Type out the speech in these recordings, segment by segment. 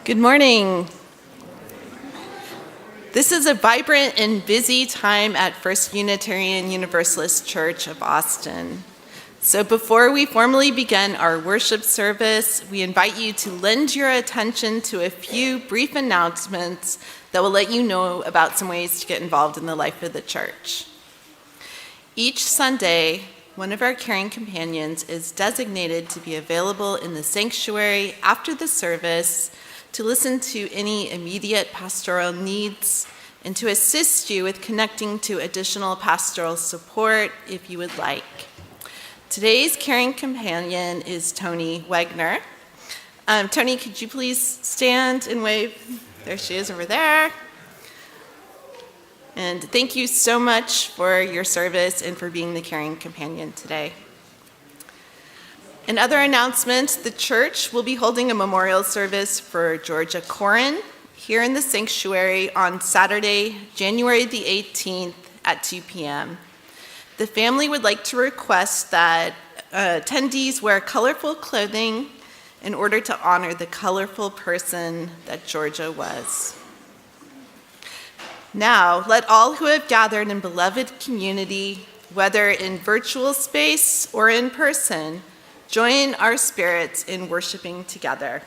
Good morning. This is a vibrant and busy time at First Unitarian Universalist Church of Austin. So before we formally begin our worship service, we invite you to lend your attention to a few brief announcements that will let you know about some ways to get involved in the life of the church. Each Sunday, one of our caring companions is designated to be available in the sanctuary after the service to listen to any immediate pastoral needs and to assist you with connecting to additional pastoral support if you would like. Today's caring companion is Tony Wegner. Tony, could you please stand and wave? There she is over there. And thank you so much for your service and for being the caring companion today. In other announcements, the church will be holding a memorial service for Georgia Corin here in the sanctuary on Saturday, January the 18th at 2 p.m. The family would like to request that attendees wear colorful clothing in order to honor the colorful person that Georgia was. Now, let all who have gathered in beloved community, whether in virtual space or in person, join our spirits in worshiping together.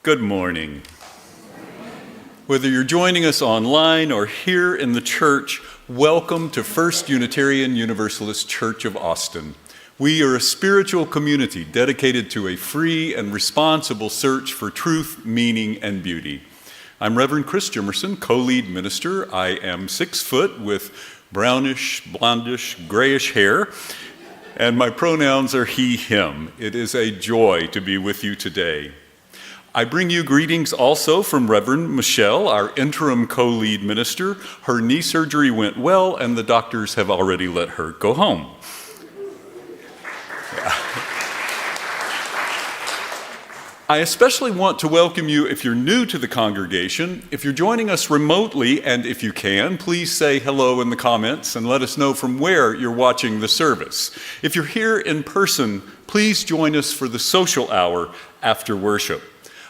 Good morning. Whether you're joining us online or here in the church, welcome to First Unitarian Universalist Church of Austin. We are a spiritual community dedicated to a free and responsible search for truth, meaning, and beauty. I'm Reverend Chris Jimmerson, co-lead minister. I am 6 foot with brownish, blondish, grayish hair, and my pronouns are he, him. It is a joy to be with you today. I bring you greetings also from Reverend Michelle, our interim co-lead minister. Her knee surgery went well, and the doctors have already let her go home. I especially want to welcome you if you're new to the congregation. If you're joining us remotely, and if you can, please say hello in the comments and let us know from where you're watching the service. If you're here in person, please join us for the social hour after worship.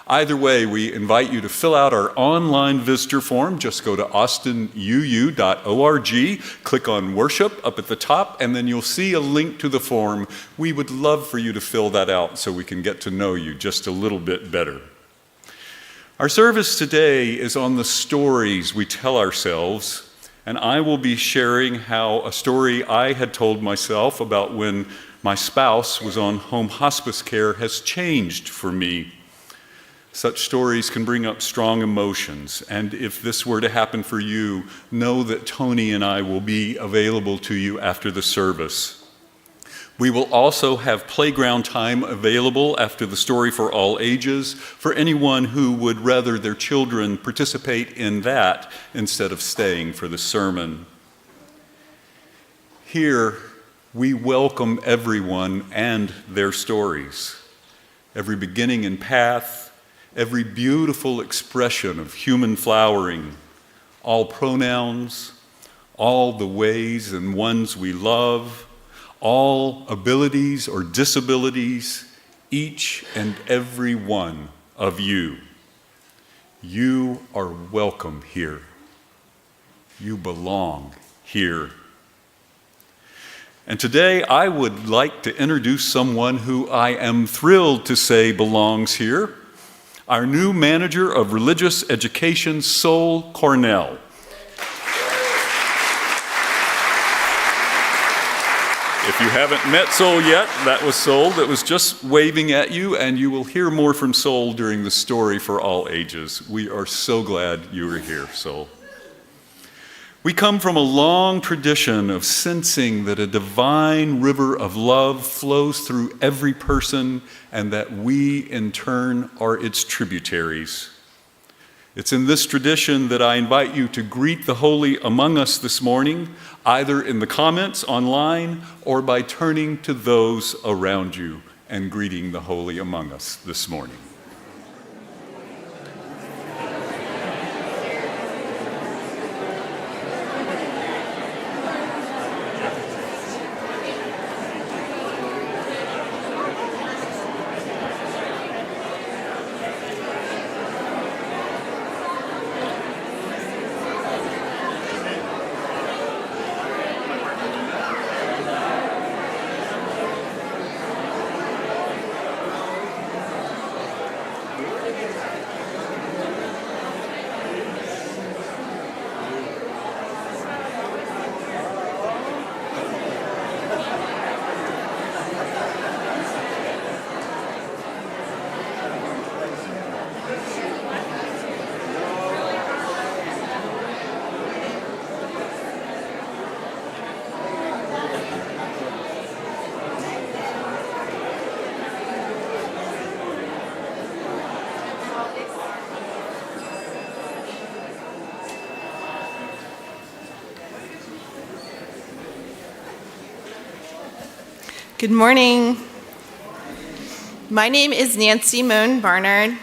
Either way, we invite you to fill out our online visitor form. Just go to austinuu.org, click on worship up at the top, and then you'll see a link to the form. We would love for you to fill that out so we can get to know you just a little bit better. Our service today is on the stories we tell ourselves, and I will be sharing how a story I had told myself about when my spouse was on home hospice care has changed for me. Such stories can bring up strong emotions, and if this were to happen for you, know that Tony and I will be available to you after the service. We will also have playground time available after the story for all ages for anyone who would rather their children participate in that instead of staying for the sermon. Here, we welcome everyone and their stories, every beginning and path, every beautiful expression of human flowering, all pronouns, all the ways and ones we love, all abilities or disabilities, each and every one of you. You are welcome here. You belong here. And today I would like to introduce someone who I am thrilled to say belongs here. Our new manager of religious education, Sol Cornell. If you haven't met Sol yet, that was Sol that was just waving at you, and you will hear more from Sol during the story for all ages. We are so glad you are here, Sol. We come from a long tradition of sensing that a divine river of love flows through every person and that we, in turn, are its tributaries. It's in this tradition that I invite you to greet the holy among us this morning, either in the comments online or by turning to those around you and greeting the holy among us this morning. Good morning. My name is Nancy Moan Barnard.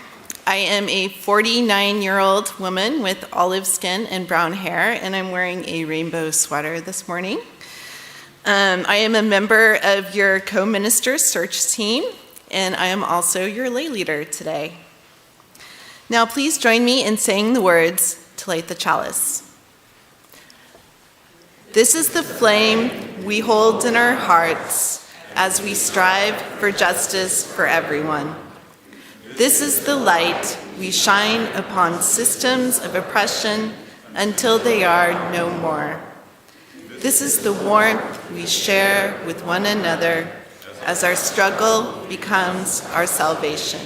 I am a 49-year-old woman with olive skin and brown hair, and I'm wearing a rainbow sweater this morning. I am a member of your co-minister search team, and I am also your lay leader today. Now please join me in saying the words to light the chalice. This is the flame we hold in our hearts as we strive for justice for everyone. This is the light we shine upon systems of oppression until they are no more. This is the warmth we share with one another as our struggle becomes our salvation.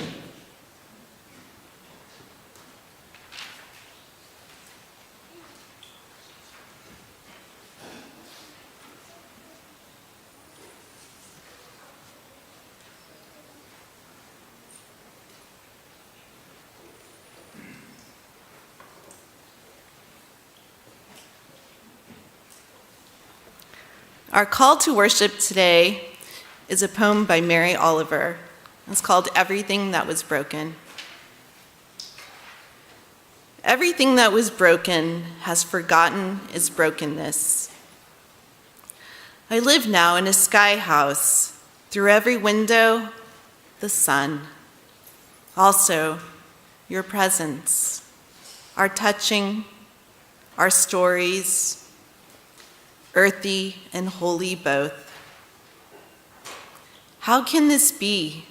Our call to worship today is a poem by Mary Oliver. It's called Everything That Was Broken. Everything that was broken has forgotten its brokenness. I live now in a sky house. Through every window, the sun. Also, your presence, our touching, our stories, earthy and holy both. How can this be?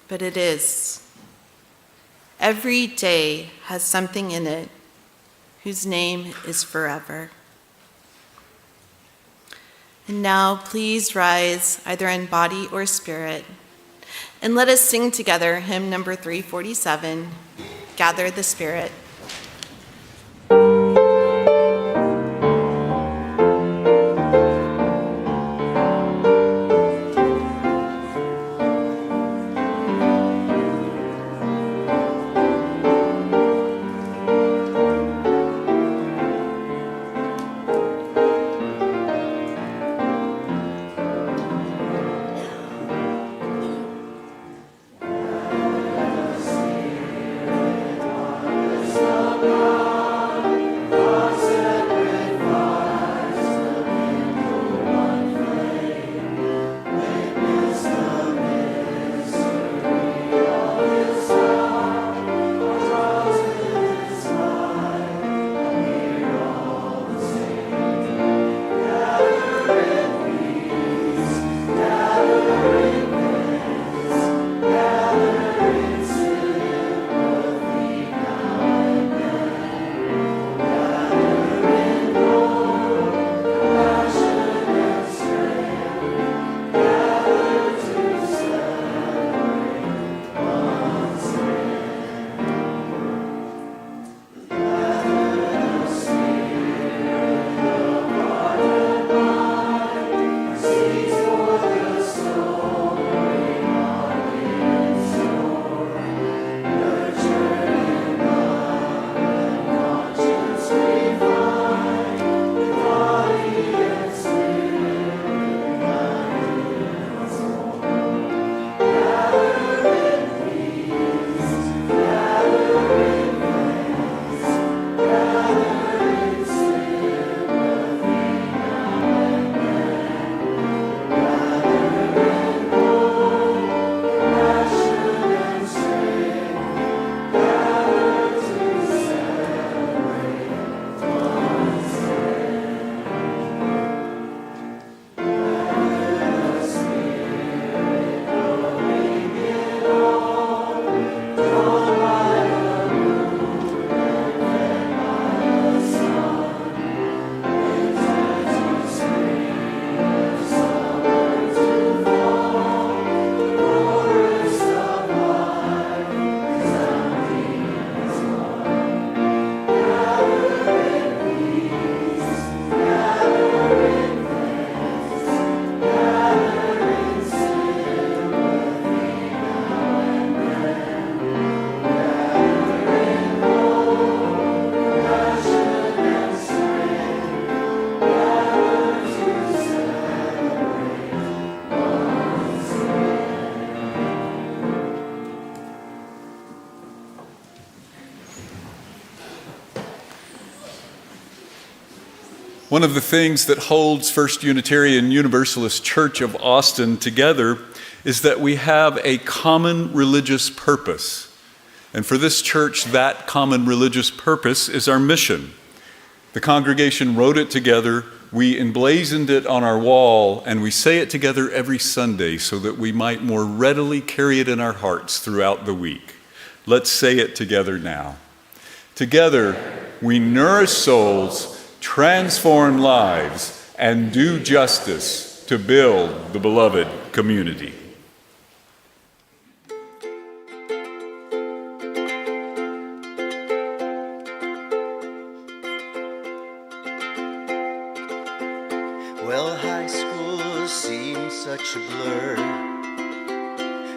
But it is. Every day has something in it whose name is forever. And now please rise either in body or spirit, and let us sing together hymn number 347, Gather the Spirit. One of the things that holds First Unitarian Universalist Church of Austin together is that we have a common religious purpose. And for this church, that common religious purpose is our mission. The congregation wrote it together, we emblazoned it on our wall, and we say it together every Sunday so that we might more readily carry it in our hearts throughout the week. Let's say it together now. Together, we nourish souls, transform lives, and do justice to build the beloved community. Well, high school seemed such a blur.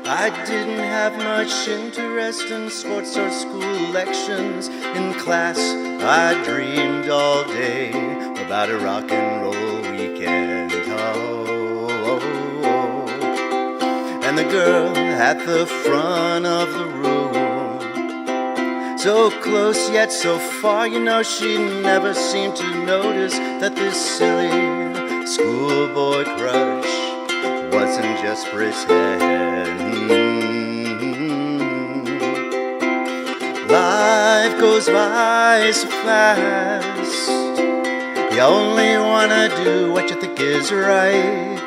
I didn't have much interest in sports or school elections. In class, I dreamed all day about a rock and roll weekend. And the girl at the front of the room, so close yet so far, you know, she never seemed to notice that this silly schoolboy crush wasn't just pretend. Life goes by so fast, you only wanna do what you think is right.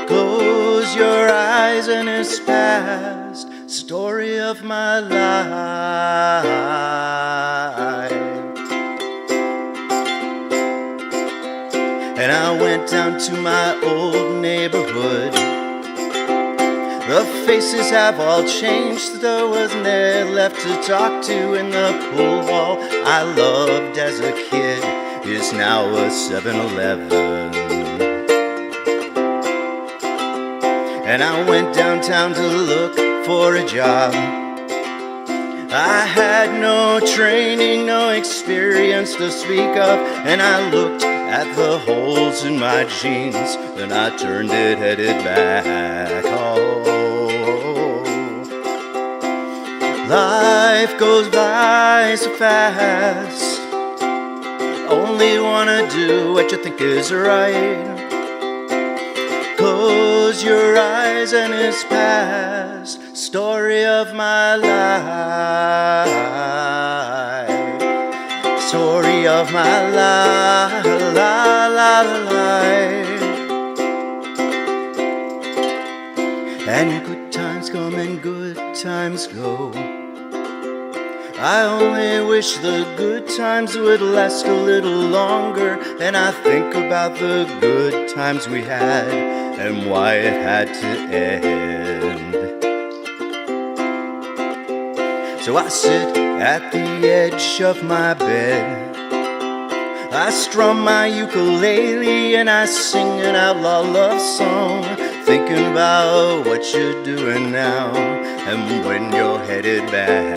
Close your eyes and it's past, story of my life. And I went down to my old neighborhood. The faces have all changed, there wasn't there left to talk to. In the pool hall I loved as a kid is now a 7-Eleven. And I went downtown to look for a job. I had no training, no experience to speak of, and I looked at the holes in my jeans, then I turned it, headed back home. Life goes by so fast, only wanna do what you think is right. Close your eyes and it's past, story of my life. Story of my life, life. And good times come and good times go. I only wish the good times would last a little longer. And I think about the good times we had and why it had to end. So I sit at the edge of my bed, I strum my ukulele and I sing an outlaw love song, thinking about what you're doing now and when you're headed back.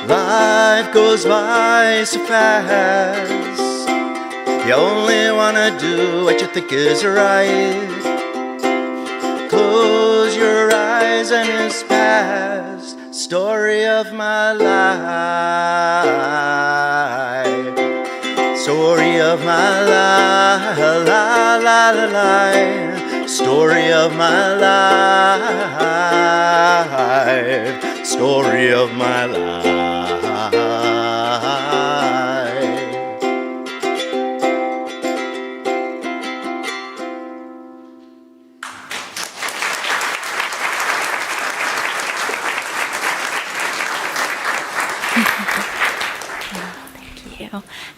Life goes by so fast, you only wanna do what you think is right. Close your eyes and it's past, story of my life. Story of my life, story of my life, story of my life.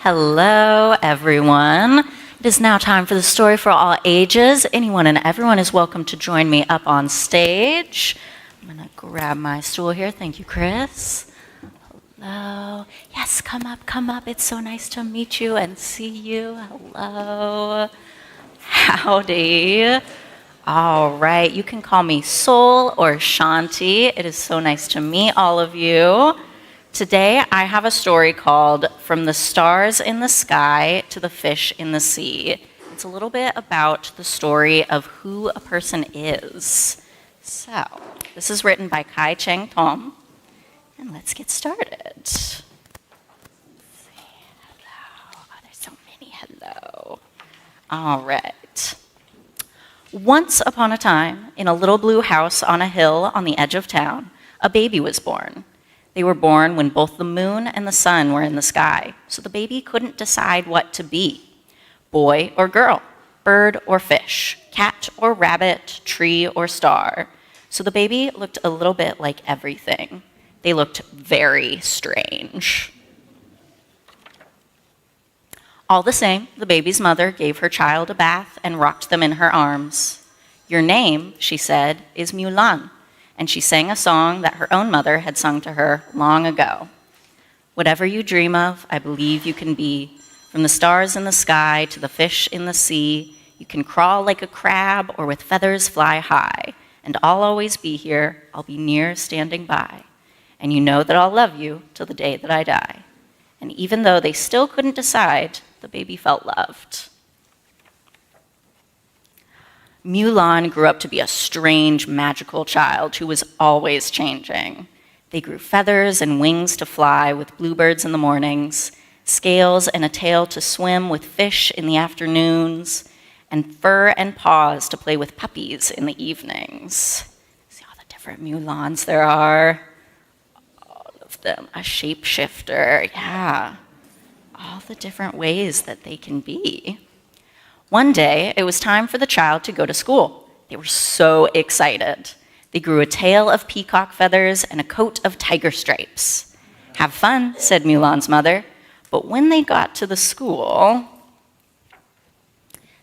Hello, everyone. It is now time for the story for all ages. Anyone and everyone is welcome to join me up on stage. I'm going to grab my stool here. Thank you, Chris. Hello. Yes, come up. It's so nice to meet you and see you. Hello. Howdy. All right. You can call me Soul or Shanti. It is so nice to meet all of you. Today, I have a story called From the Stars in the Sky to the Fish in the Sea. It's a little bit about the story of who a person is. So, this is written by Cheng, Thom, and let's get started. Let's see. Hello. Oh, there's so many hello. All right. Once upon a time, in a little blue house on a hill on the edge of town, a baby was born. They were born when both the moon and the sun were in the sky, so the baby couldn't decide what to be, boy or girl, bird or fish, cat or rabbit, tree or star. So the baby looked a little bit like everything. They looked very strange. All the same, the baby's mother gave her child a bath and rocked them in her arms. "Your name," she said, "is Mulan," and she sang a song that her own mother had sung to her long ago. "Whatever you dream of, I believe you can be. From the stars in the sky to the fish in the sea, you can crawl like a crab or with feathers fly high. And I'll always be here, I'll be near standing by. And you know that I'll love you till the day that I die." And even though they still couldn't decide, the baby felt loved. Mulan grew up to be a strange, magical child who was always changing. They grew feathers and wings to fly with bluebirds in the mornings, scales and a tail to swim with fish in the afternoons, and fur and paws to play with puppies in the evenings. See all the different Mulans there are. All of them, a shapeshifter, yeah. All the different ways that they can be. One day, it was time for the child to go to school. They were so excited. They grew a tail of peacock feathers and a coat of tiger stripes. "Have fun," said Mulan's mother. But when they got to the school,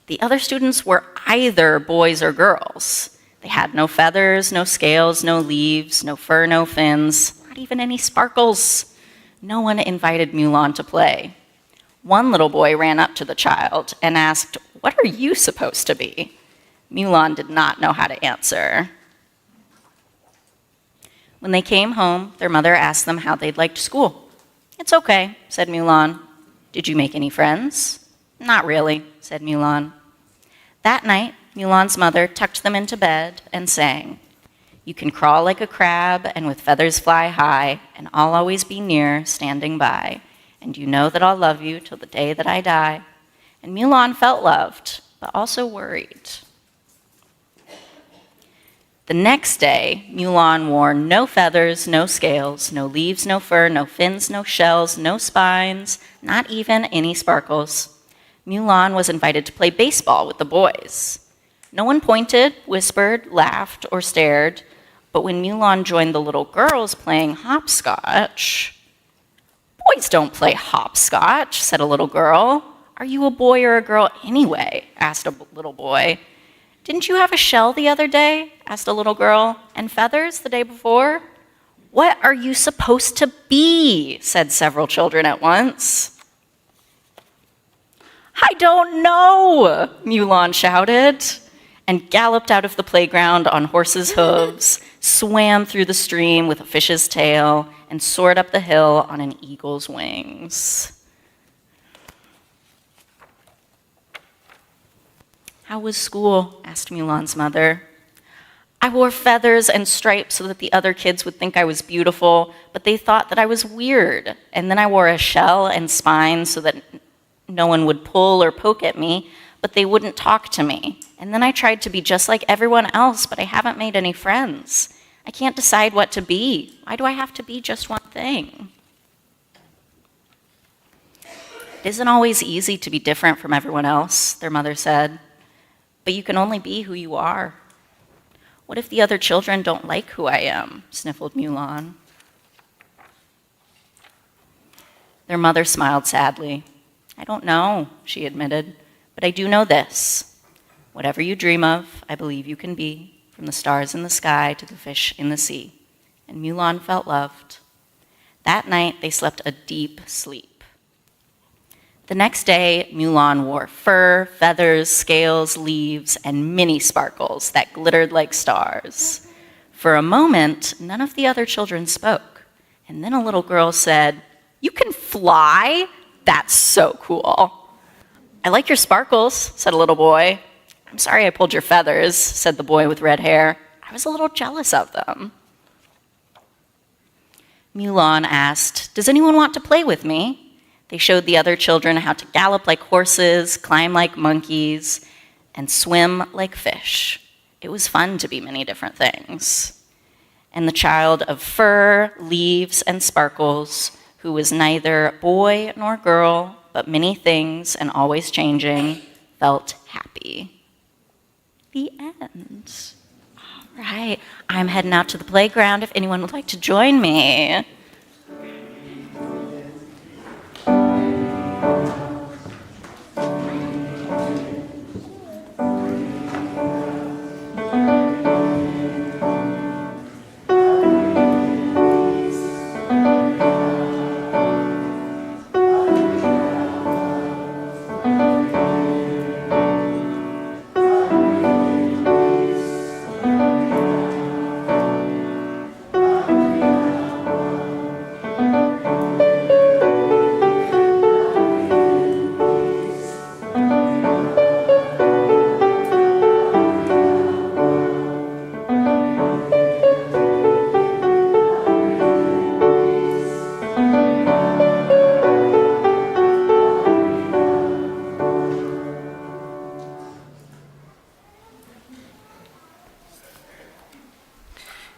the other students were either boys or girls. They had no feathers, no scales, no leaves, no fur, no fins, not even any sparkles. No one invited Mulan to play. One little boy ran up to the child and asked, "What are you supposed to be?" Mulan did not know how to answer. When they came home, their mother asked them how they'd liked school. "It's okay," said Mulan. "Did you make any friends?" "Not really," said Mulan. That night, Mulan's mother tucked them into bed and sang, "You can crawl like a crab and with feathers fly high, and I'll always be near, standing by. And you know that I'll love you till the day that I die." And Mulan felt loved, but also worried. The next day, Mulan wore no feathers, no scales, no leaves, no fur, no fins, no shells, no spines, not even any sparkles. Mulan was invited to play baseball with the boys. No one pointed, whispered, laughed, or stared, but when Mulan joined the little girls playing hopscotch, "Boys don't play hopscotch," said a little girl. "Are you a boy or a girl anyway?" asked a little boy. "Didn't you have a shell the other day?" asked a little girl. "And feathers the day before?" "What are you supposed to be?" said several children at once. "I don't know," Mulan shouted, and galloped out of the playground on horses' hooves, swam through the stream with a fish's tail, and soared up the hill on an eagle's wings. "How was school?" asked Mulan's mother. "I wore feathers and stripes so that the other kids would think I was beautiful, but they thought that I was weird. And then I wore a shell and spines so that no one would pull or poke at me, but they wouldn't talk to me. And then I tried to be just like everyone else, but I haven't made any friends. I can't decide what to be. Why do I have to be just one thing?" "It isn't always easy to be different from everyone else," their mother said. "But you can only be who you are." "What if the other children don't like who I am?" sniffled Mulan. Their mother smiled sadly. "I don't know," she admitted, "but I do know this. Whatever you dream of, I believe you can be, from the stars in the sky to the fish in the sea." And Mulan felt loved. That night, they slept a deep sleep. The next day, Mulan wore fur, feathers, scales, leaves, and mini sparkles that glittered like stars. For a moment, none of the other children spoke. And then a little girl said, "You can fly? That's so cool." "I like your sparkles," said a little boy. "I'm sorry I pulled your feathers," said the boy with red hair. "I was a little jealous of them." Mulan asked, "Does anyone want to play with me?" They showed the other children how to gallop like horses, climb like monkeys, and swim like fish. It was fun to be many different things. and the child of fur, leaves, and sparkles, who was neither boy nor girl, but many things and always changing, felt happy. The end. All right, I'm heading out to the playground if anyone would like to join me.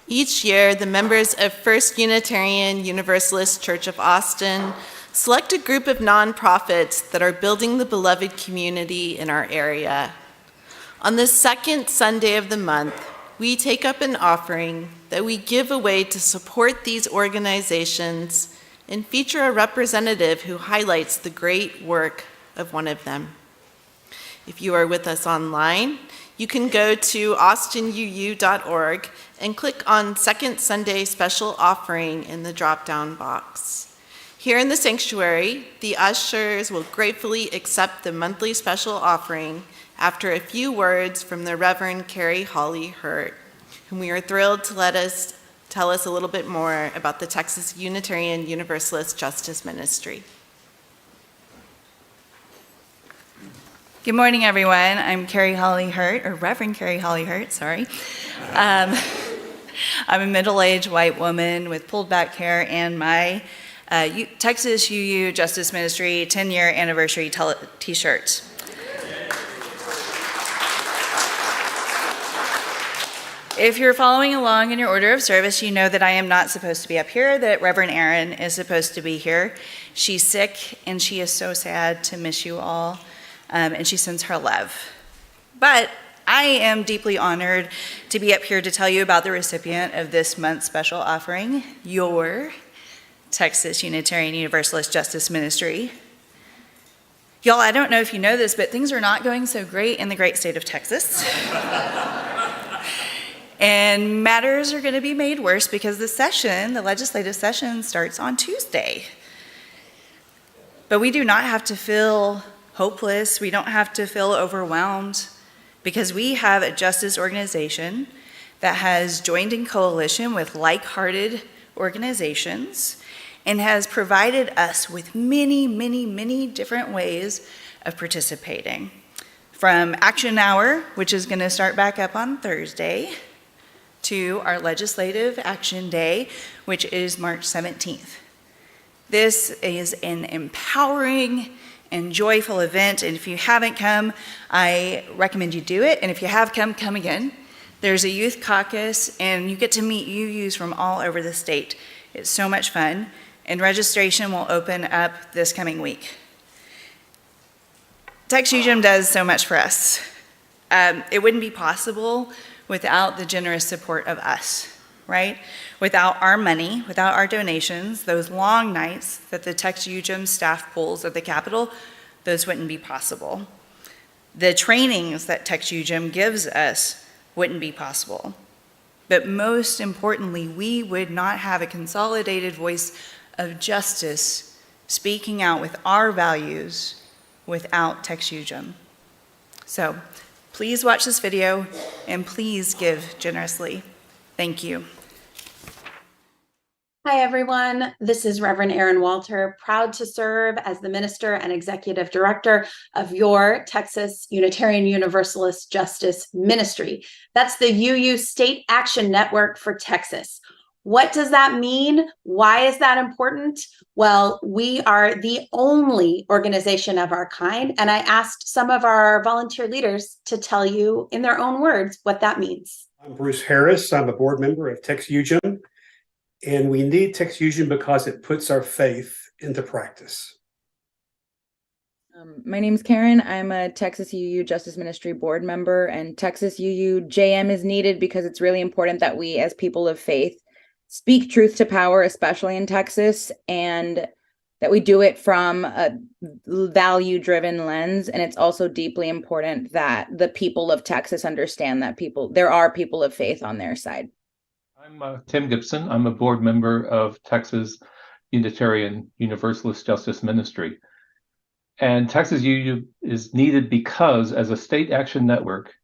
Each year, the members of First Unitarian Universalist Church of Austin select a group of nonprofits that are building the beloved community in our area. On the second Sunday of the month, we take up an offering that we give away to support these organizations and feature a representative who highlights the great work of one of them. If you are with us online, you can go to austinuu.org and click on Second Sunday Special Offering in the drop-down box. Here in the sanctuary, the ushers will gratefully accept the monthly special offering after a few words from the Reverend Carrie Holly Hurt, whom we are thrilled to let us tell us a little bit more about the Texas Unitarian Universalist Justice Ministry. Good morning, everyone. I'm Carrie Holly Hurt, or Reverend Carrie Holly Hurt, sorry. I'm a middle-aged white woman with pulled back hair and my Texas UU Justice Ministry 10-year anniversary t-shirt. If you're following along in your order of service, you know that I am not supposed to be up here, that Reverend Erin is supposed to be here. She's sick, and she is so sad to miss you all. And she sends her love. But I am deeply honored to be up here to tell you about the recipient of this month's special offering, your Texas Unitarian Universalist Justice Ministry. Y'all, I don't know if you know this, but things are not going so great in the great state of Texas. And matters are going to be made worse because the legislative session, starts on Tuesday. But we do not have to feel hopeless. We don't have to feel overwhelmed because we have a justice organization that has joined in coalition with like-hearted organizations and has provided us with many, many, many different ways of participating. From Action Hour, which is going to start back up on Thursday, to our Legislative Action Day, which is March 17th. This is an empowering and joyful event, and if you haven't come, I recommend you do it, and if you have come again. There's a youth caucus, and you get to meet UUs from all over the state. It's so much fun, and registration will open up this coming week. TexUGM does so much for us. It wouldn't be possible without the generous support of us, right? Without our money, without our donations, those long nights that the TexUGM staff pulls at the Capitol, those wouldn't be possible. The trainings that TexUGM gives us wouldn't be possible. But most importantly, we would not have a consolidated voice of justice speaking out with our values without TexUGM. So please watch this video and please give generously. Thank you. Hi, everyone. This is Reverend Erin Walter, proud to serve as the Minister and Executive Director of your Texas Unitarian Universalist Justice Ministry. That's the UU State Action Network for Texas. What does that mean? Why is that important? Well, we are the only organization of our kind, and I asked some of our volunteer leaders to tell you in their own words what that means. I'm Bruce Harris. I'm a board member of TextUgen, and we need TextUgen because it puts our faith into practice. My name's Karen. I'm a Texas UU Justice Ministry board member, and Texas UU JM is needed because it's really important that we, as people of faith, speak truth to power, especially in Texas, and that we do it from a value-driven lens. And it's also deeply important that the people of Texas understand that there are people of faith on their side. I'm Tim Gibson. I'm a board member of Texas Unitarian Universalist Justice Ministry. And Texas UU is needed because, as a state action network,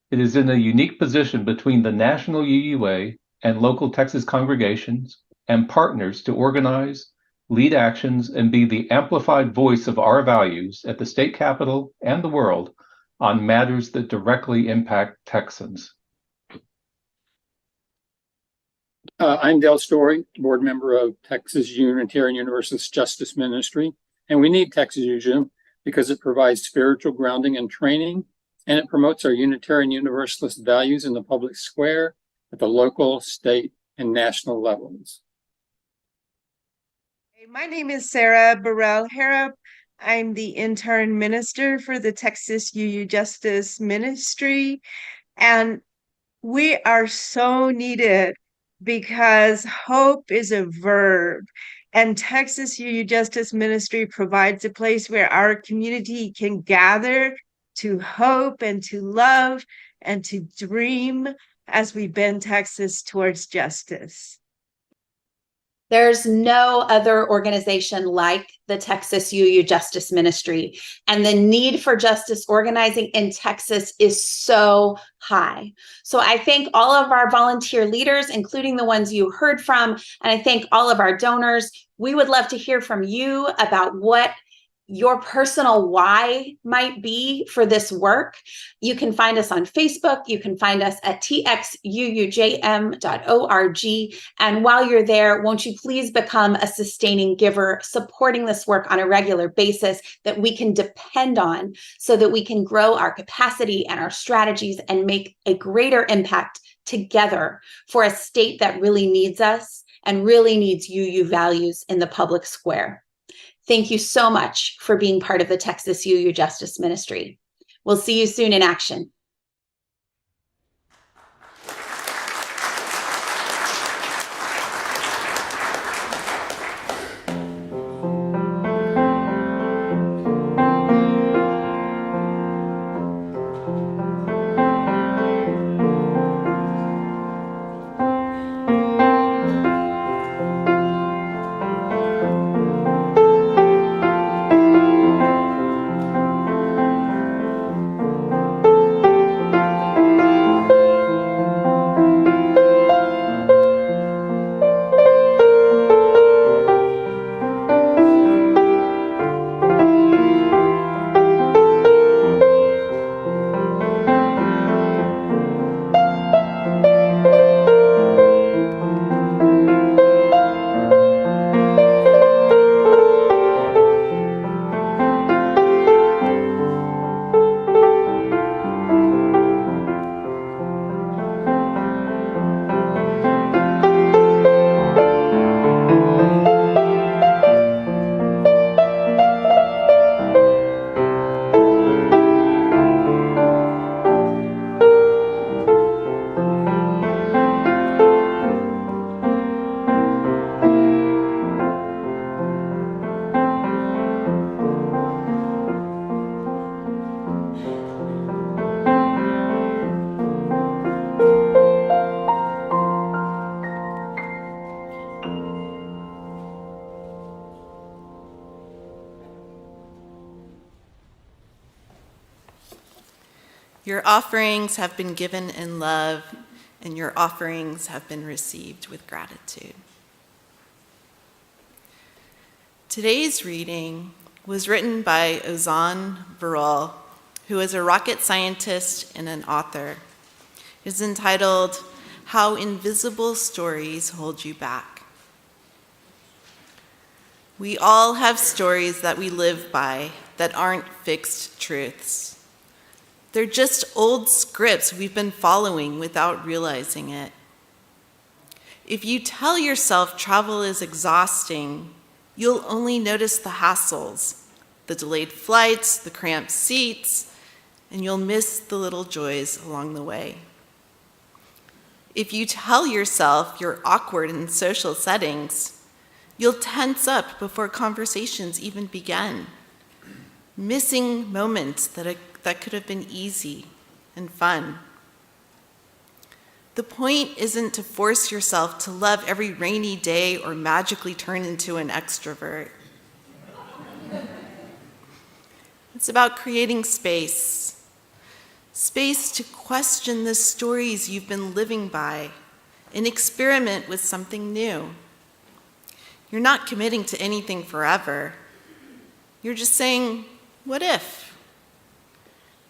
it is in a unique position between the national UUA and local Texas congregations and partners to organize, lead actions, and be the amplified voice of our values at the state capitol and the world on matters that directly impact Texans. I'm Dale Story, board member of Texas Unitarian Universalist Justice Ministry, and we need Texas UU because it provides spiritual grounding and training, and it promotes our Unitarian Universalist values in the public square at the local, state, and national levels. My name is Sarah Burrell Harrop. I'm the intern minister for the Texas UU Justice Ministry, and we are so needed because hope is a verb, and Texas UU Justice Ministry provides a place where our community can gather to hope and to love and to dream as we bend Texas towards justice. There's no other organization like the Texas UU Justice Ministry, and the need for justice organizing in Texas is so high. So I thank all of our volunteer leaders, including the ones you heard from, and I thank all of our donors. We would love to hear from you about what your personal why might be for this work. You can find us on Facebook. You can find us at txuujm.org. And while you're there, won't you please become a sustaining giver, supporting this work on a regular basis that we can depend on so that we can grow our capacity and our strategies and make a greater impact together for a state that really needs us and really needs UU values in the public square. Thank you so much for being part of the Texas UU Justice Ministry. We'll see you soon in action. Your offerings have been given in love, and your offerings have been received with gratitude. Today's reading was written by Ozan Varol, who is a rocket scientist and an author. It is entitled, How Invisible Stories Hold You Back. We all have stories that we live by that aren't fixed truths. They're just old scripts we've been following without realizing it. If you tell yourself travel is exhausting, you'll only notice the hassles, the delayed flights, the cramped seats, and you'll miss the little joys along the way. If you tell yourself you're awkward in social settings, you'll tense up before conversations even begin, missing moments that could have been easy and fun. The point isn't to force yourself to love every rainy day or magically turn into an extrovert. It's about creating space to question the stories you've been living by and experiment with something new. You're not committing to anything forever. You're just saying, what if?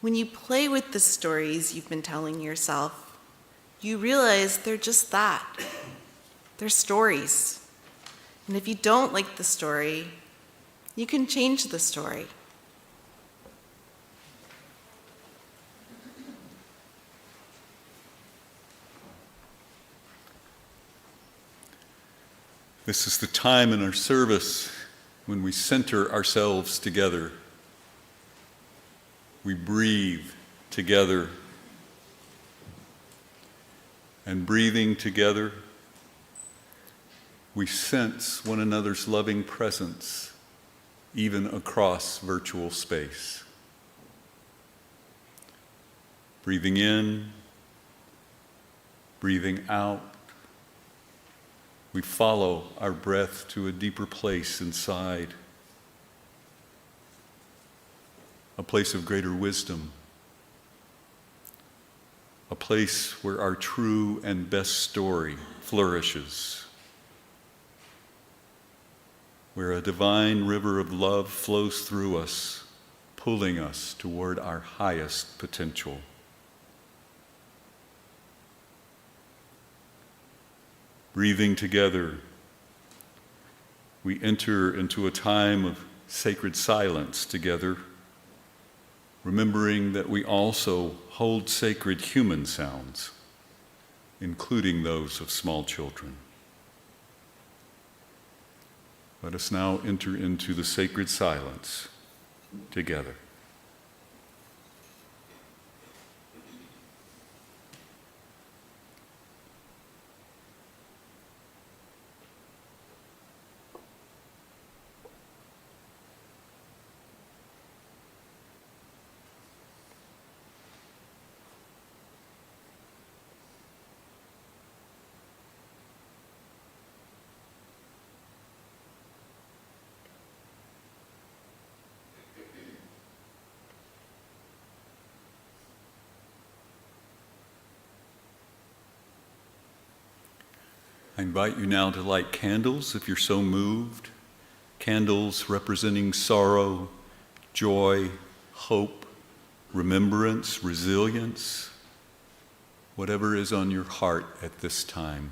When you play with the stories you've been telling yourself, you realize they're just that. They're stories. And if you don't like the story, you can change the story. This is the time in our service when we center ourselves together. We breathe together. And breathing together, we sense one another's loving presence, even across virtual space. Breathing in, breathing out, we follow our breath to a deeper place inside, a place of greater wisdom, a place where our true and best story flourishes, where a divine river of love flows through us, pulling us toward our highest potential. Breathing together, we enter into a time of sacred silence together, remembering that we also hold sacred human sounds, including those of small children. Let us now enter into the sacred silence together. I invite you now to light candles if you're so moved. Candles representing sorrow, joy, hope, remembrance, resilience, whatever is on your heart at this time.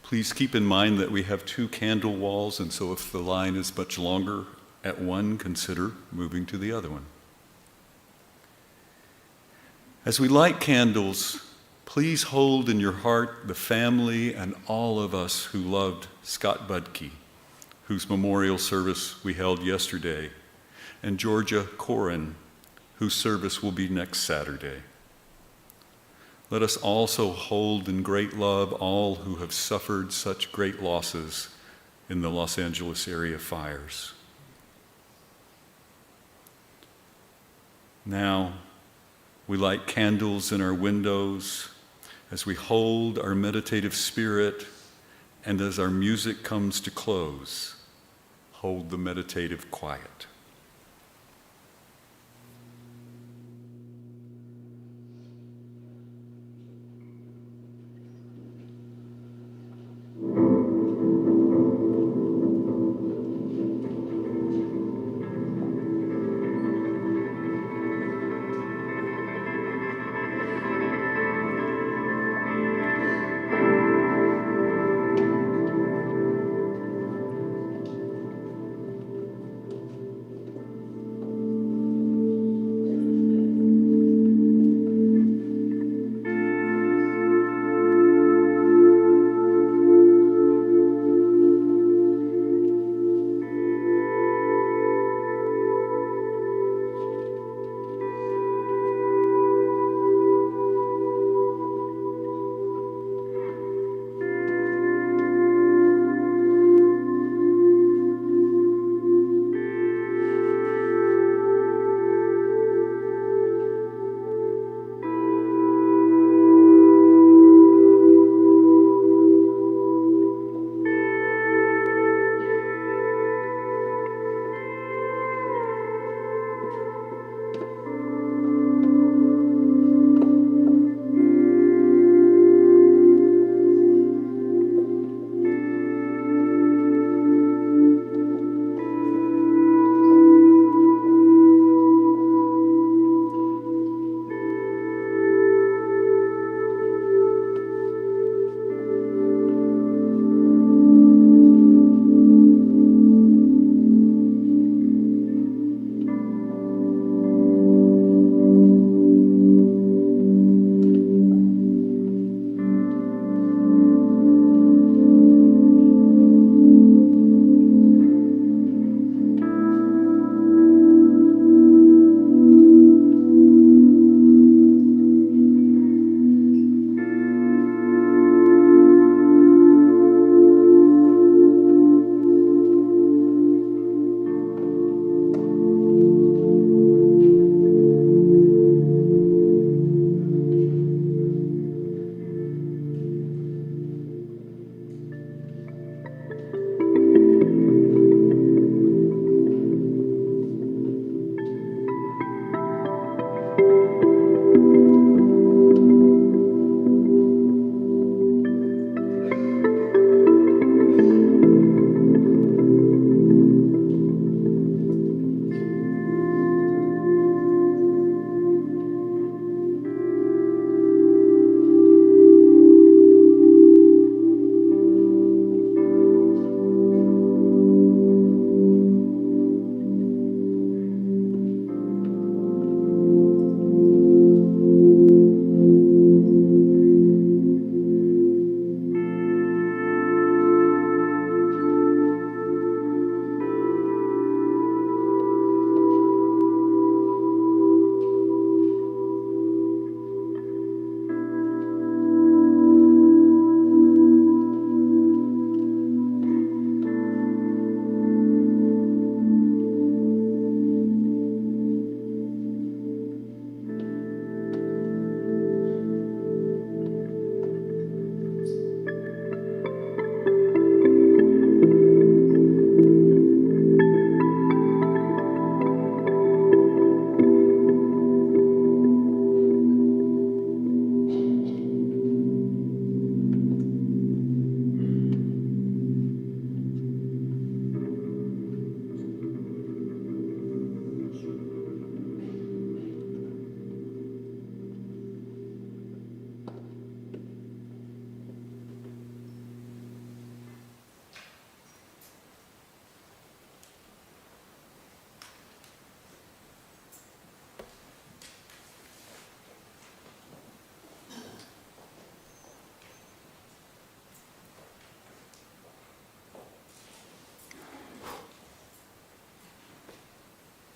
Please keep in mind that we have 2 candle walls, and so if the line is much longer at one, consider moving to the other one. As we light candles, please hold in your heart the family and all of us who loved Scott Budke, whose memorial service we held yesterday, and Georgia Corin, whose service will be next Saturday. Let us also hold in great love all who have suffered such great losses in the Los Angeles area fires. Now, we light candles in our windows as we hold our meditative spirit, and as our music comes to close, hold the meditative quiet.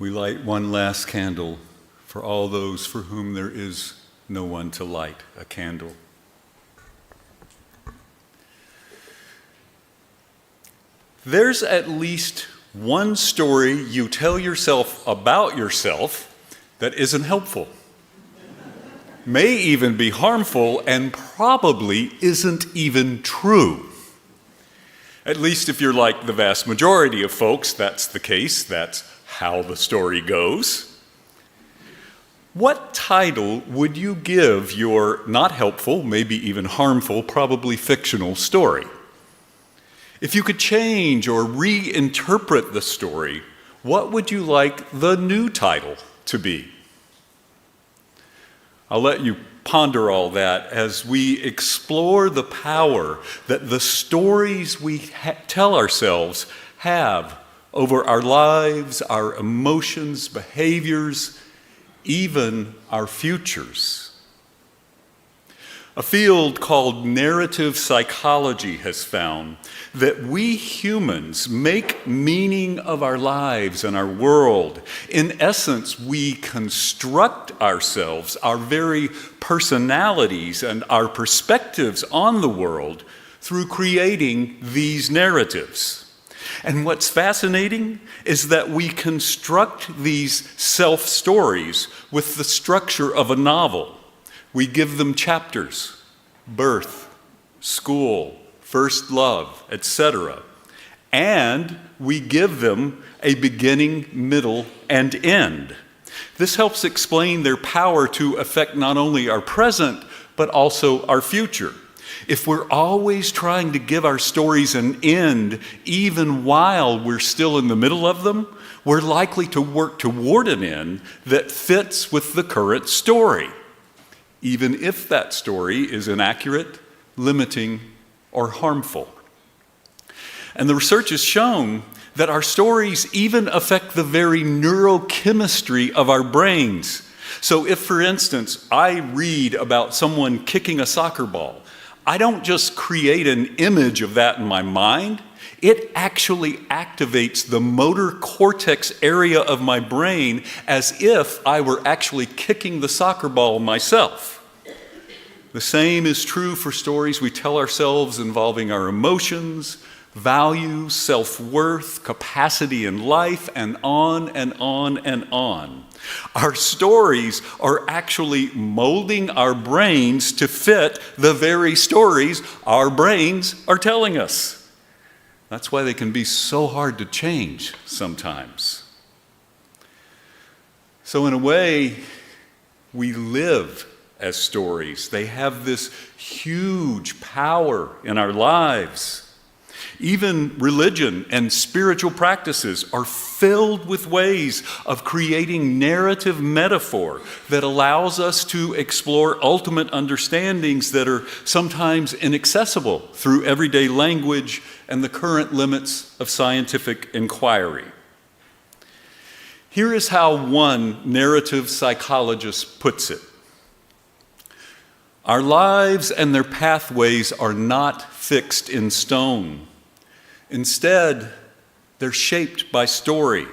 we light one last candle for all those for whom there is no one to light a candle. There's at least one story you tell yourself about yourself that isn't helpful, may even be harmful, and probably isn't even true. At least if you're like the vast majority of folks, that's the case. That's how the story goes. What title would you give your not helpful, maybe even harmful, probably fictional story? If you could change or reinterpret the story, what would you like the new title to be? I'll let you ponder all that as we explore the power that the stories we tell ourselves have over our lives, our emotions, behaviors, even our futures. A field called narrative psychology has found that we humans make meaning of our lives and our world. In essence, we construct ourselves, our very personalities and our perspectives on the world through creating these narratives. And what's fascinating is that we construct these self-stories with the structure of a novel. We give them chapters: birth, school, first love, etc. And we give them a beginning, middle, and end. This helps explain their power to affect not only our present, but also our future. If we're always trying to give our stories an end, even while we're still in the middle of them, we're likely to work toward an end that fits with the current story, even if that story is inaccurate, limiting, or harmful. And the research has shown that our stories even affect the very neurochemistry of our brains. So if, for instance, I read about someone kicking a soccer ball, I don't just create an image of that in my mind. It actually activates the motor cortex area of my brain as if I were actually kicking the soccer ball myself. The same is true for stories we tell ourselves involving our emotions, values, self-worth, capacity in life, and on and on and on. Our stories are actually molding our brains to fit the very stories our brains are telling us. That's why they can be so hard to change sometimes. So in a way, we live as stories. They have this huge power in our lives. Even religion and spiritual practices are filled with ways of creating narrative metaphor that allows us to explore ultimate understandings that are sometimes inaccessible through everyday language and the current limits of scientific inquiry. Here is how one narrative psychologist puts it. Our lives and their pathways are not fixed in stone. Instead, they're shaped by story.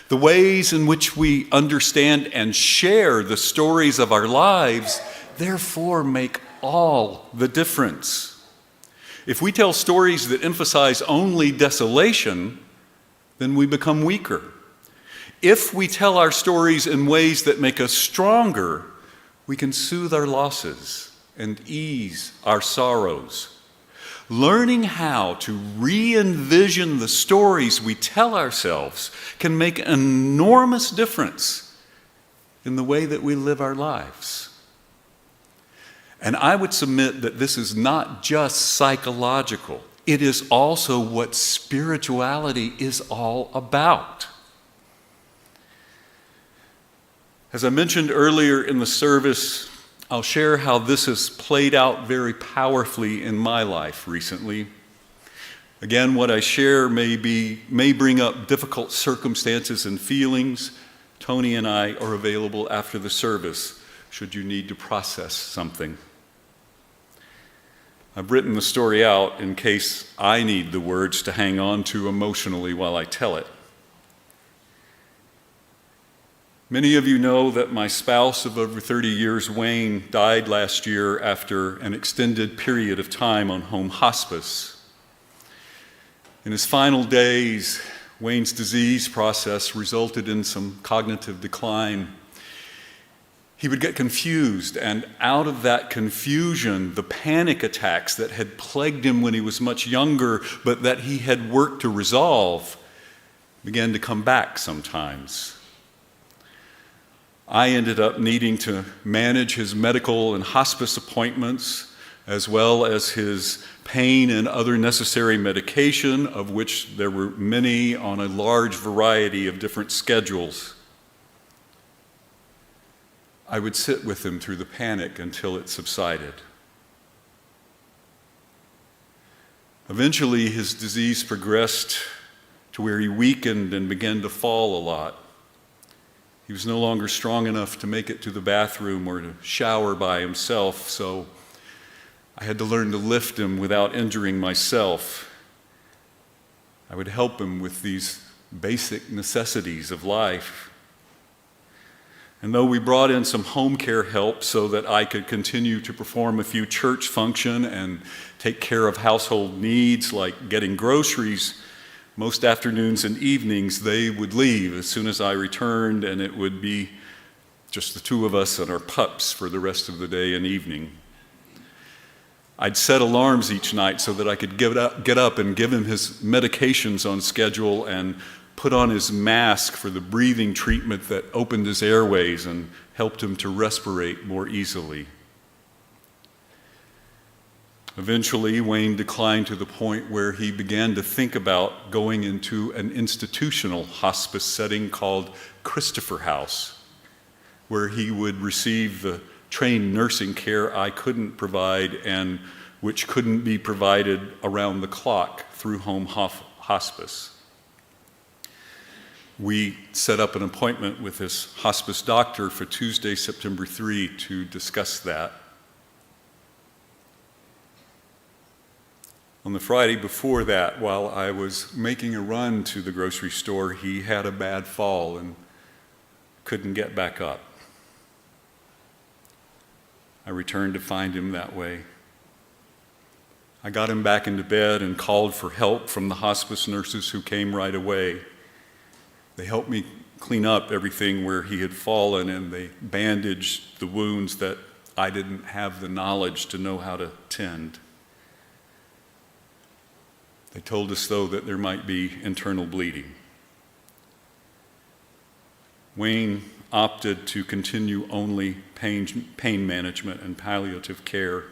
The ways in which we understand and share the stories of our lives, therefore, make all the difference. If we tell stories that emphasize only desolation, then we become weaker. If we tell our stories in ways that make us stronger, we can soothe our losses and ease our sorrows. Learning how to re-envision the stories we tell ourselves can make an enormous difference in the way that we live our lives. And I would submit that this is not just psychological. It is also what spirituality is all about. As I mentioned earlier in the service, I'll share how this has played out very powerfully in my life recently. Again, what I share may bring up difficult circumstances and feelings. Tony and I are available after the service should you need to process something. I've written the story out in case I need the words to hang on to emotionally while I tell it. Many of you know that my spouse of over 30 years, Wayne, died last year after an extended period of time on home hospice. In his final days, Wayne's disease process resulted in some cognitive decline. He would get confused, and out of that confusion, the panic attacks that had plagued him when he was much younger, but that he had worked to resolve, began to come back sometimes. I ended up needing to manage his medical and hospice appointments, as well as his pain and other necessary medication, of which there were many on a large variety of different schedules. I would sit with him through the panic until it subsided. Eventually, his disease progressed to where he weakened and began to fall a lot. He was no longer strong enough to make it to the bathroom or to shower by himself, so I had to learn to lift him without injuring myself. I would help him with these basic necessities of life. And though we brought in some home care help so that I could continue to perform a few church function and take care of household needs like getting groceries, most afternoons and evenings they would leave as soon as I returned, and it would be just the two of us and our pups for the rest of the day and evening. I'd set alarms each night so that I could get up and give him his medications on schedule and put on his mask for the breathing treatment that opened his airways and helped him to respirate more easily. Eventually, Wayne declined to the point where he began to think about going into an institutional hospice setting called Christopher House, where he would receive the trained nursing care I couldn't provide and which couldn't be provided around the clock through home hospice. We set up an appointment with his hospice doctor for Tuesday, September 3 to discuss that. On the Friday before that, while I was making a run to the grocery store, he had a bad fall and couldn't get back up. I returned to find him that way. I got him back into bed and called for help from the hospice nurses who came right away. They helped me clean up everything where he had fallen, and they bandaged the wounds that I didn't have the knowledge to know how to tend. They told us, though, that there might be internal bleeding. Wayne opted to continue only pain management and palliative care.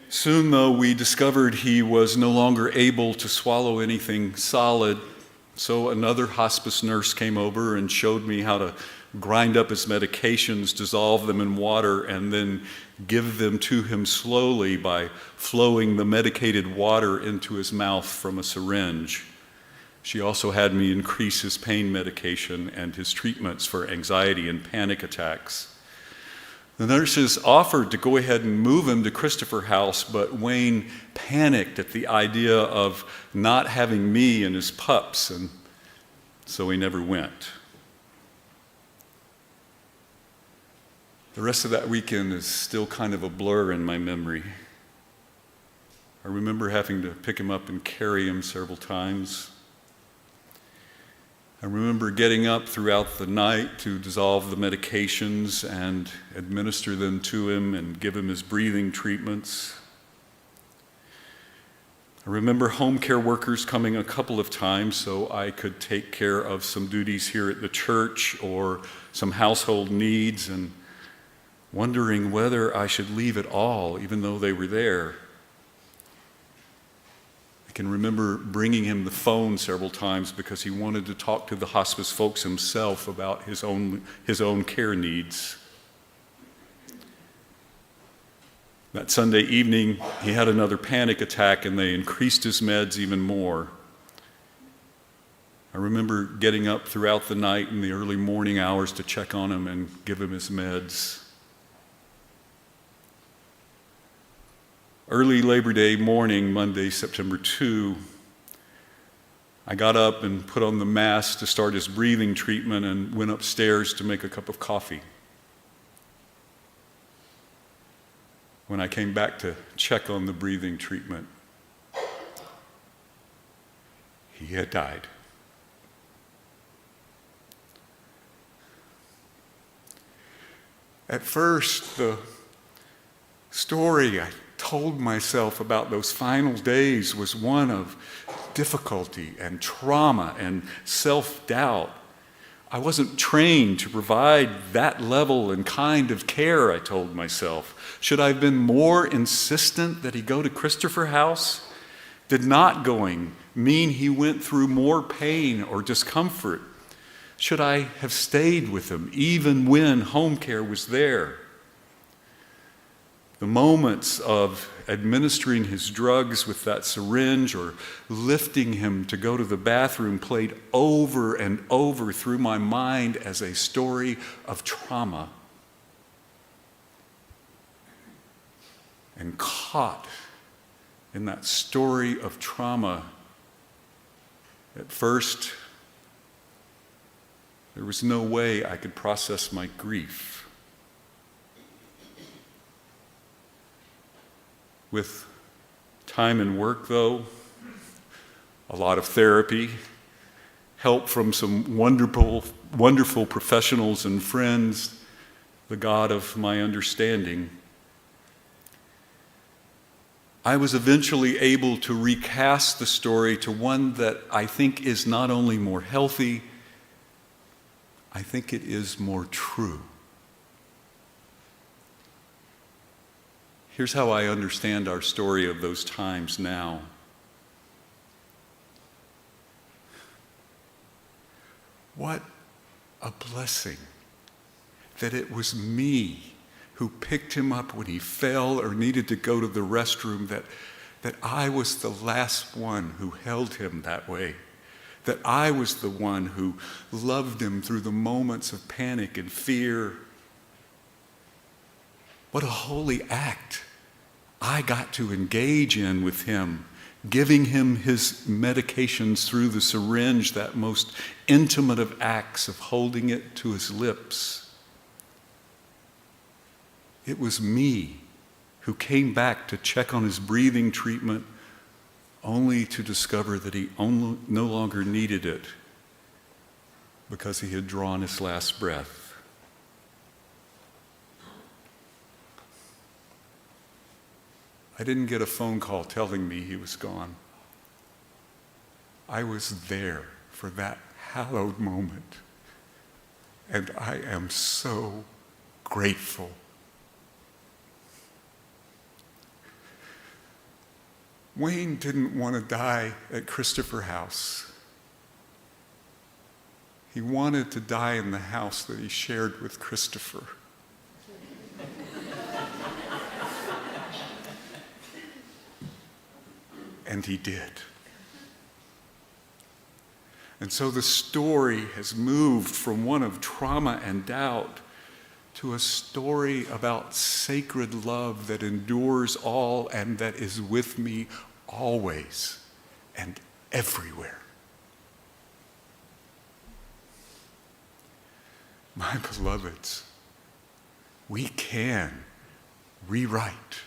Soon, though, we discovered he was no longer able to swallow anything solid, so another hospice nurse came over and showed me how to grind up his medications, dissolve them in water, and then give them to him slowly by flowing the medicated water into his mouth from a syringe. She also had me increase his pain medication and his treatments for anxiety and panic attacks. The nurses offered to go ahead and move him to Christopher House, but Wayne panicked at the idea of not having me and his pups, and so he never went. The rest of that weekend is still kind of a blur in my memory. I remember having to pick him up and carry him several times. I remember getting up throughout the night to dissolve the medications and administer them to him and give him his breathing treatments. I remember home care workers coming a couple of times so I could take care of some duties here at the church or some household needs, and wondering whether I should leave at all, even though they were there. I can remember bringing him the phone several times because he wanted to talk to the hospice folks himself about his own care needs. That Sunday evening, he had another panic attack and they increased his meds even more. I remember getting up throughout the night and the early morning hours to check on him and give him his meds. Early Labor Day morning, Monday, September 2, I got up and put on the mask to start his breathing treatment and went upstairs to make a cup of coffee. When I came back to check on the breathing treatment, he had died. At first, the story I told myself about those final days was one of difficulty and trauma and self-doubt. I wasn't trained to provide that level and kind of care, I told myself. Should I have been more insistent that he go to Christopher House? Did not going mean he went through more pain or discomfort? Should I have stayed with him even when home care was there? The moments of administering his drugs with that syringe or lifting him to go to the bathroom played over and over through my mind as a story of trauma. And caught in that story of trauma, at first, there was no way I could process my grief. With time and work, though, a lot of therapy, help from some wonderful professionals and friends, the God of my understanding, I was eventually able to recast the story to one that I think is not only more healthy, I think it is more true. Here's how I understand our story of those times now. What a blessing that it was me who picked him up when he fell or needed to go to the restroom, that I was the last one who held him that way, that I was the one who loved him through the moments of panic and fear. What a holy act I got to engage in with him, giving him his medications through the syringe, that most intimate of acts of holding it to his lips. It was me who came back to check on his breathing treatment, only to discover that he no longer needed it because he had drawn his last breath. I didn't get a phone call telling me he was gone. I was there for that hallowed moment, and I am so grateful. Wayne didn't want to die at Christopher House. He wanted to die in the house that he shared with Christopher. And he did. And so the story has moved from one of trauma and doubt to a story about sacred love that endures all and that is with me always and everywhere. My beloveds, we can rewrite,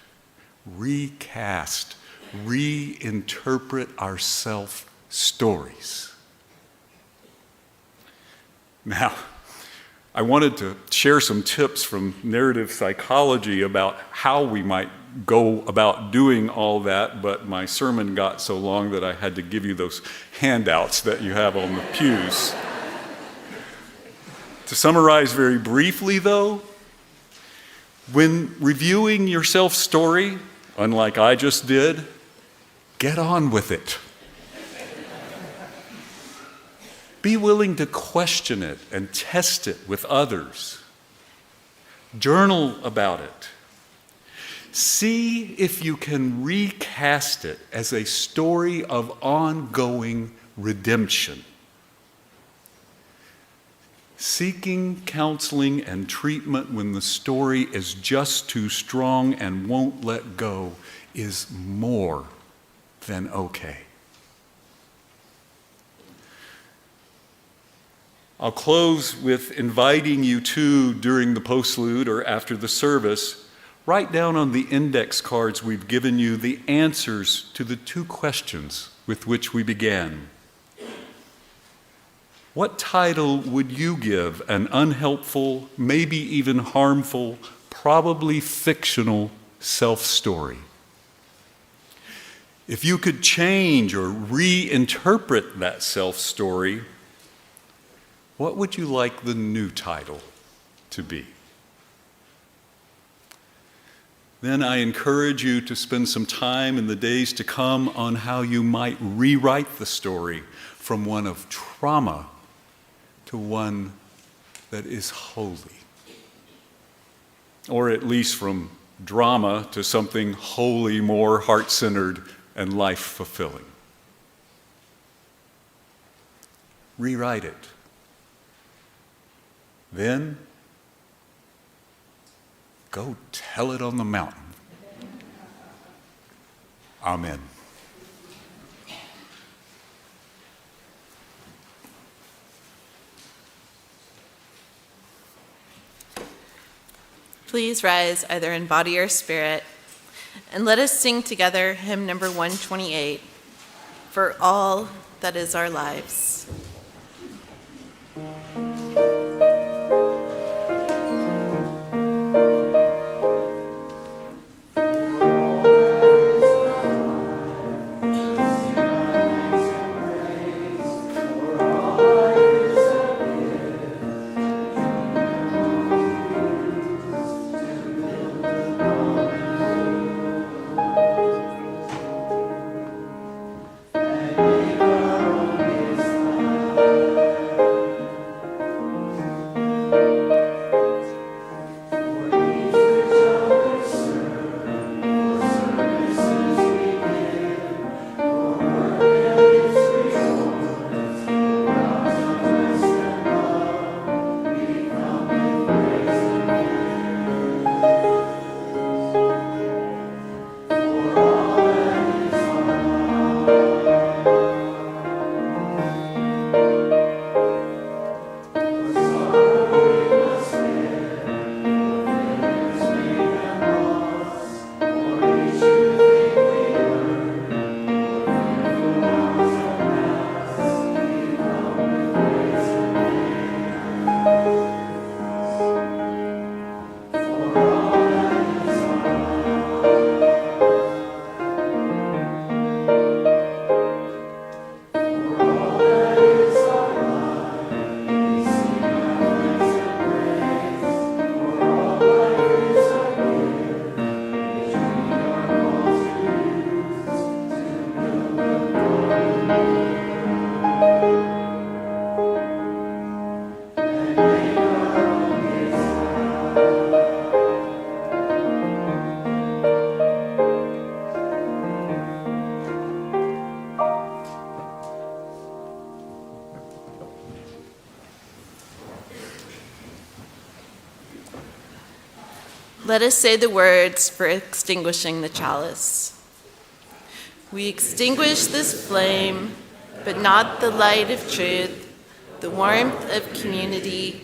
recast, reinterpret our self-stories. Now, I wanted to share some tips from narrative psychology about how we might go about doing all that, but my sermon got so long that I had to give you those handouts that you have on the pews. To summarize very briefly, though, when reviewing your self-story, unlike I just did, get on with it. Be willing to question it and test it with others. Journal about it. See if you can recast it as a story of ongoing redemption. Seeking counseling and treatment when the story is just too strong and won't let go is more than okay. I'll close with inviting you to, during the postlude or after the service, write down on the index cards we've given you the answers to the two questions with which we began. What title would you give an unhelpful, maybe even harmful, probably fictional self-story? If you could change or reinterpret that self-story, what would you like the new title to be? Then I encourage you to spend some time in the days to come on how you might rewrite the story from one of trauma to one that is holy. Or at least from drama to something wholly more heart-centered and life-fulfilling. Rewrite it. Then, go tell it on the mountain. Amen. Please rise either in body or spirit, and let us sing together hymn number 128, For All That Is Our Lives. Let us say the words for extinguishing the chalice. We extinguish this flame, but not the light of truth, the warmth of community,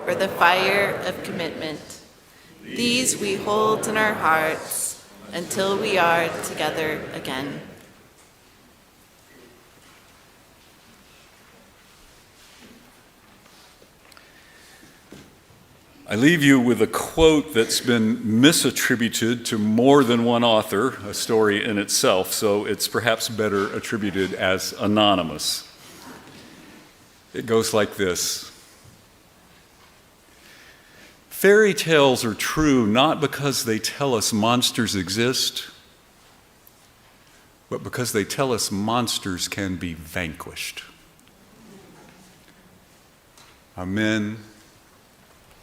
or the fire of commitment. These we hold in our hearts until we are together again. I leave you with a quote that's been misattributed to more than one author, a story in itself, so it's perhaps better attributed as anonymous. It goes like this. Fairy tales are true not because they tell us monsters exist, but because they tell us monsters can be vanquished. Amen.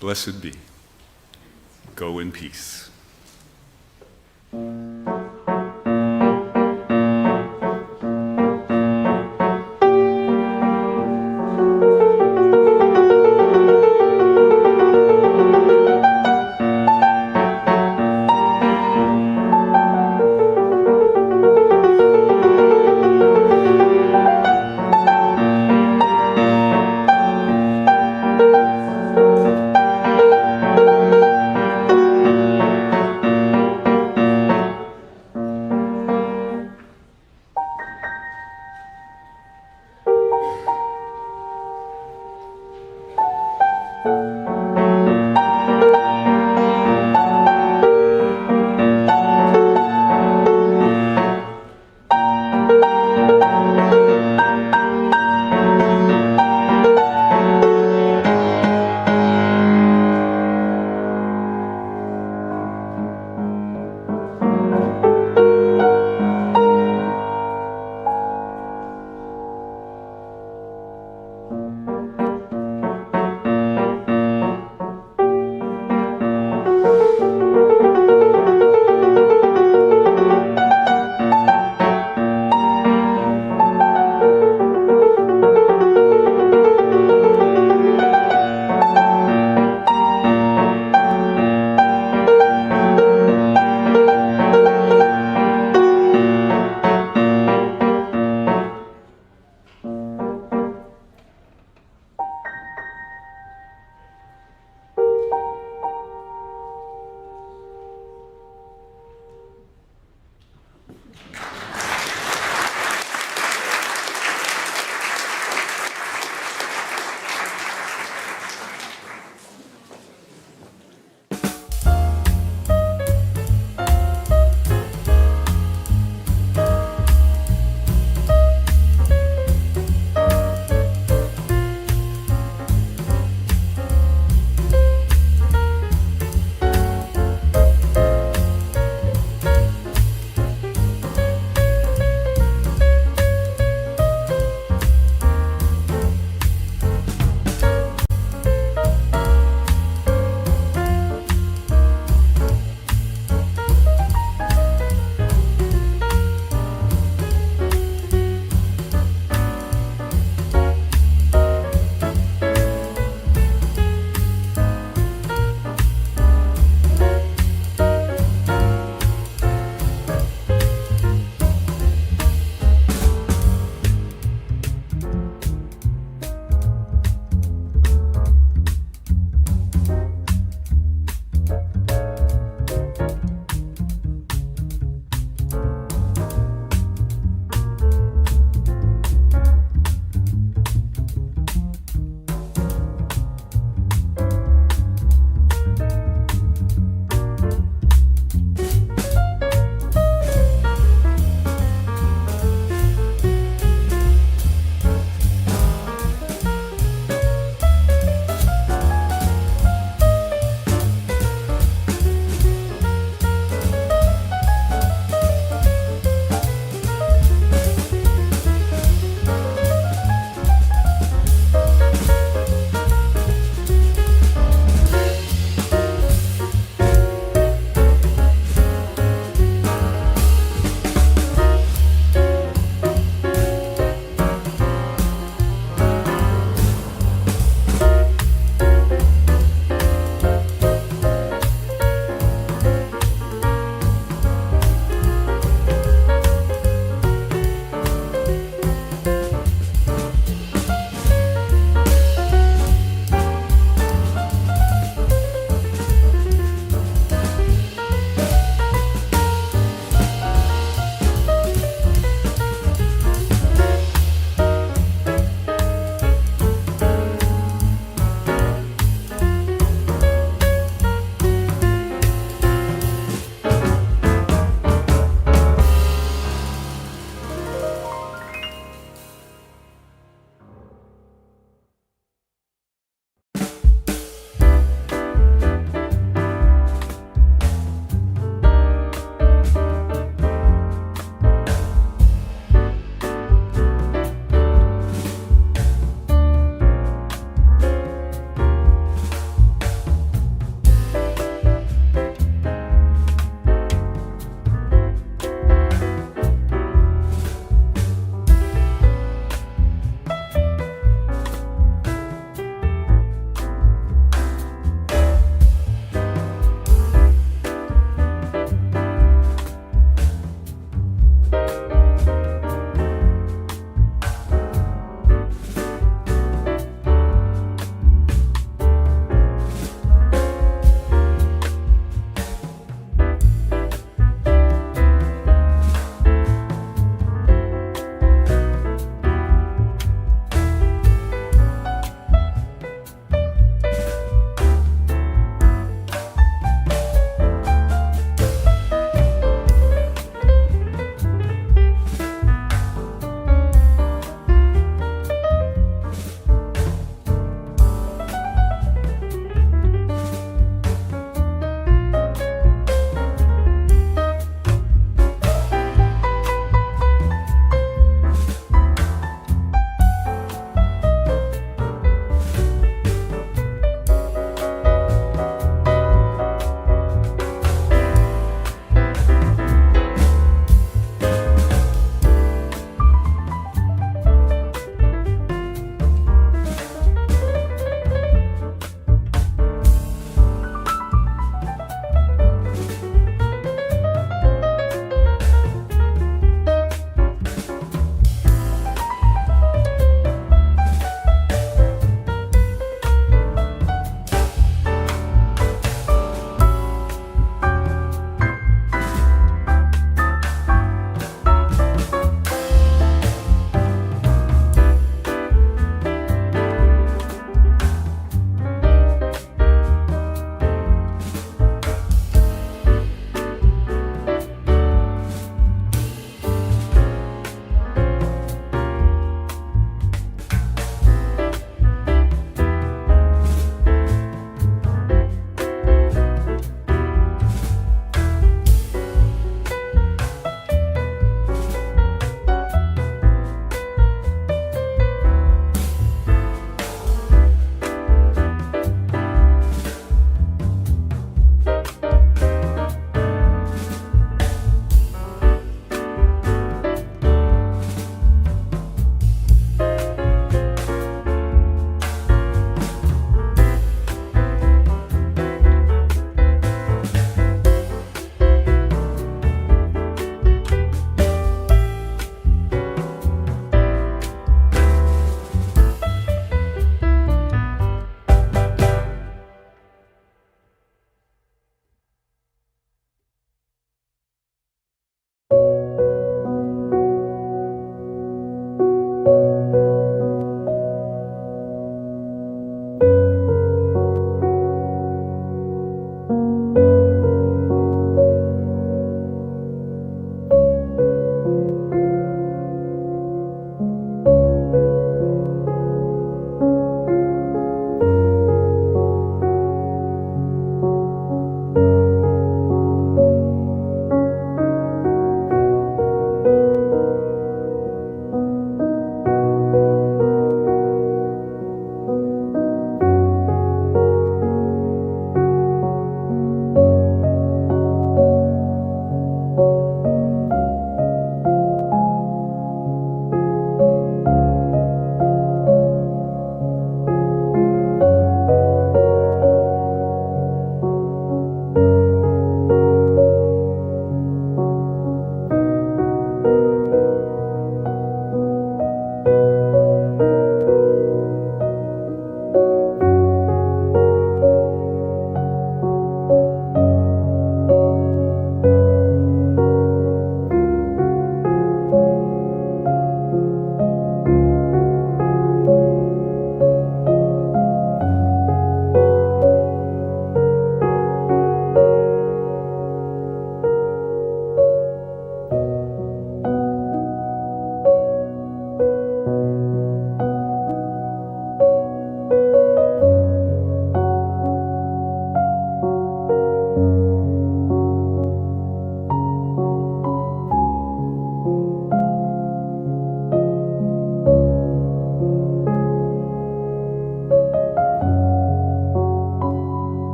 Blessed be. Go in peace.